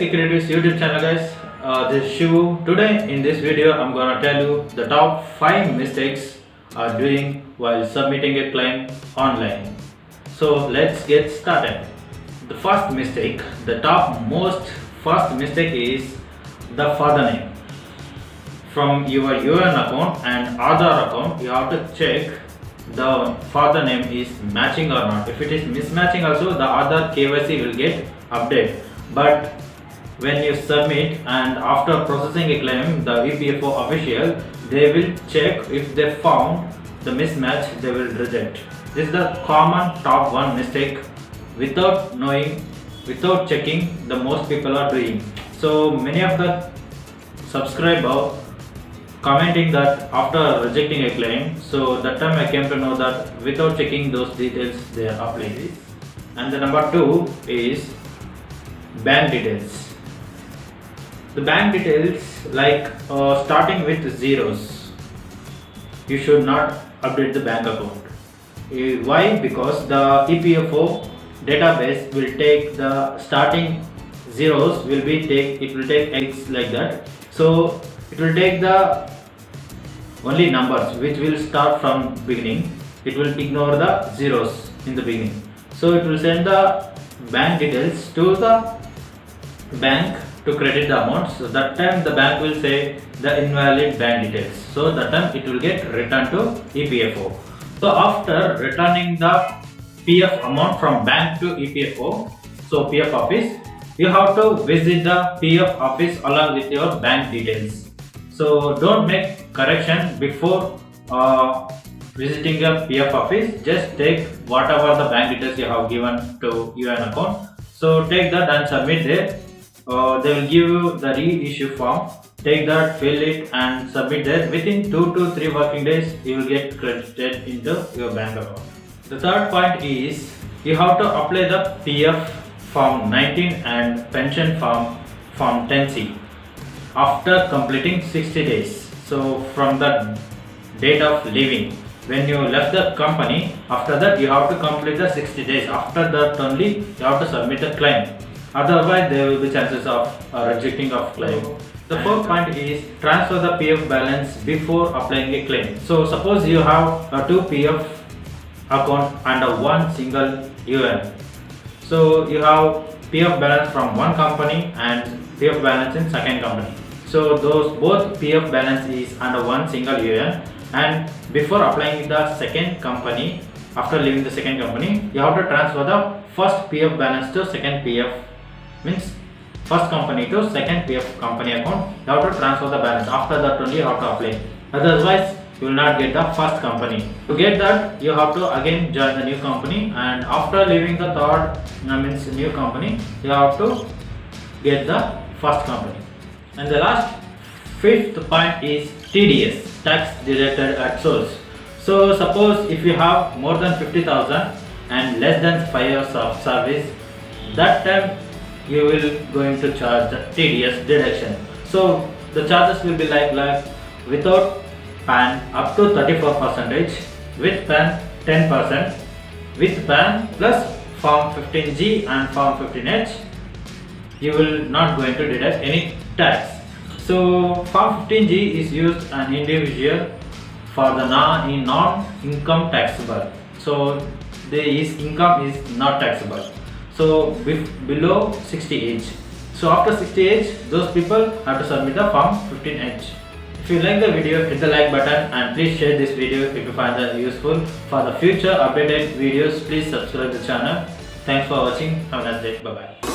Creatives YouTube channel, guys. This is Shivu. Today in this video I'm gonna tell you the top 5 mistakes are doing while submitting a claim online. So let's get started. The first mistake, first mistake is the father name. From your UAN account and Aadhaar account, you have to check the father name is matching or not. If it is mismatching also, the Aadhaar KYC will get updated. But when you submit and after processing a claim, the EPFO official, they will check. If they found the mismatch, they will reject. This is the common top 1 mistake without knowing, without checking, the most people are doing. So many of the subscribers commenting that after rejecting a claim, so that time I came to know that without checking those details they are applying. And the number 2 is bank details. The bank details, like starting with zeros, you should not update the bank account. Why? Because the EPFO database will take the starting zeros, it will take X like that. So it will take the only numbers which will start from beginning. It will ignore the zeros in the beginning. So it will send the bank details to the bank to credit the amount. So that time the bank will say the invalid bank details. So that time it will get returned to EPFO. So after returning the PF amount from bank to EPFO, so PF office, you have to visit the PF office along with your bank details. So don't make correction before visiting the PF office. Just take whatever the bank details you have given to UAN account. So take that and submit there. They will give you the reissue form. Take that, fill it and submit there. Within 2 to 3 working days, you will get credited into your bank account. The third point is you have to apply the PF Form19 and Pension Form 10C after completing 60 days. So from the date of leaving, when you left the company, after that you have to complete the 60 days. After that only you have to submit the claim. Otherwise there will be chances of rejecting of claim. The fourth point is transfer the PF balance before applying a claim. So suppose you have 2 PF account under one single UAN. So you have PF balance from one company and PF balance in second company. So those both PF balance is under one single UAN, and before applying the second company, after leaving the second company, you have to transfer the first PF balance to second PF, means first company to second PF company account. You have to transfer the balance. After that only you have to apply. Otherwise you will not get the first company. To get that, you have to again join the new company, and after leaving the third means new company, you have to get the first company. And the last 5th point is TDS, tax deducted at source. So suppose if you have more than 50,000 and less than 5 years of service, that time you will going to charge the TDS deduction. So the charges will be like without PAN up to 34%, with PAN 10%, with PAN plus Form 15G and Form 15H, you will not going to deduct any tax. So Form 15G is used an individual for the non-income taxable. So his income is not taxable. So below 60 age. So after 60 age, those people have to submit the Form 15H. If you like the video, hit the like button and please share this video if you find that useful. For the future updated videos, please subscribe the channel. Thanks for watching. Have a nice day. Bye bye.